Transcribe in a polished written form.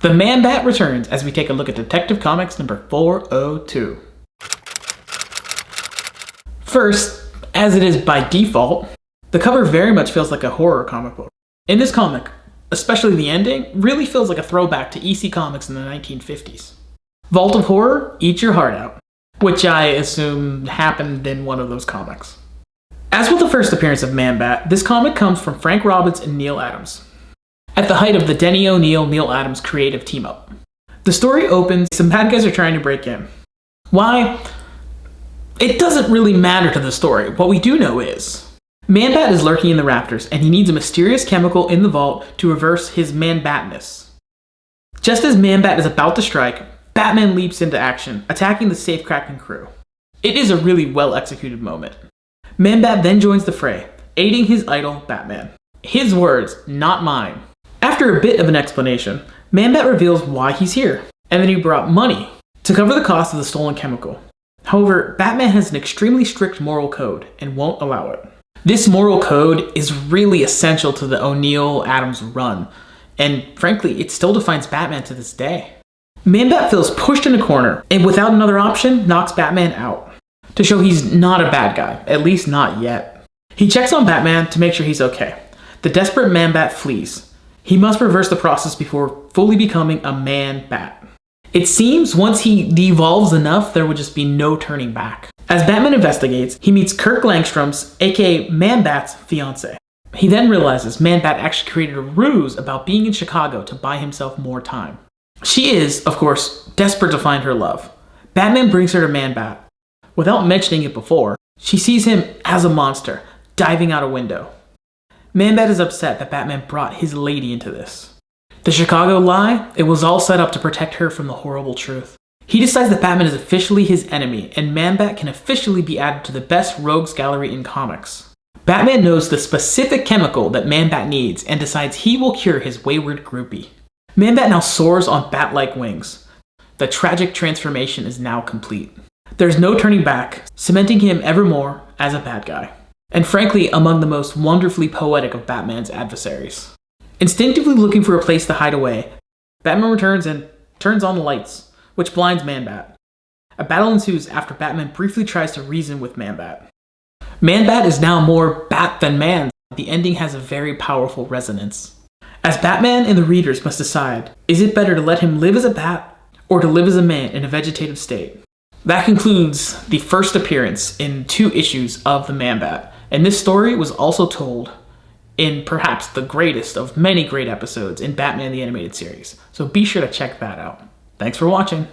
The Man-Bat returns as we take a look at Detective Comics number 402. First, as it is by default, the cover very much feels like a horror comic book. In this comic, especially the ending, really feels like a throwback to EC Comics in the 1950s. Vault of Horror, eat your heart out, which I assume happened in one of those comics. As with the first appearance of Man-Bat, this comic comes from Frank Robbins and Neil Adams, at the height of the Denny O'Neil, Neil Adams creative team-up. The story opens, some bad guys are trying to break in. Why? It doesn't really matter to the story. What we do know is, Man-Bat is lurking in the rafters, and he needs a mysterious chemical in the vault to reverse his Man-Batness. Just as Man-Bat is about to strike, Batman leaps into action, attacking the safe-cracking crew. It is a really well-executed moment. Man-Bat then joins the fray, aiding his idol, Batman. His words, not mine. After a bit of an explanation, Man-Bat reveals why he's here, and that he brought money to cover the cost of the stolen chemical. However, Batman has an extremely strict moral code and won't allow it. This moral code is really essential to the O'Neil-Adams run, and frankly, it still defines Batman to this day. Man-Bat feels pushed in a corner, and without another option, knocks Batman out, to show he's not a bad guy, at least not yet. He checks on Batman to make sure he's okay. The desperate Man-Bat flees. He must reverse the process before fully becoming a Man-Bat. It seems once he devolves enough, there would just be no turning back. As Batman investigates, he meets Kirk Langstrom's, aka Man-Bat's, fiancée. He then realizes Man-Bat actually created a ruse about being in Chicago to buy himself more time. She is, of course, desperate to find her love. Batman brings her to Man-Bat. Without mentioning it before, she sees him as a monster, diving out a window. Man-Bat is upset that Batman brought his lady into this. The Chicago lie, it was all set up to protect her from the horrible truth. He decides that Batman is officially his enemy, and Man-Bat can officially be added to the best rogues gallery in comics. Batman knows the specific chemical that Man-Bat needs and decides he will cure his wayward groupie. Man-Bat now soars on bat-like wings. The tragic transformation is now complete. There's no turning back, cementing him evermore as a bad guy. And frankly, among the most wonderfully poetic of Batman's adversaries. Instinctively looking for a place to hide away, Batman returns and turns on the lights, which blinds Man-Bat. A battle ensues after Batman briefly tries to reason with Man-Bat. Man-Bat is now more bat than man. The ending has a very powerful resonance. As Batman and the readers must decide, is it better to let him live as a bat or to live as a man in a vegetative state? That concludes the first appearance in 2 issues of the Man-Bat. And this story was also told in perhaps the greatest of many great episodes in Batman the Animated Series. So be sure to check that out. Thanks for watching.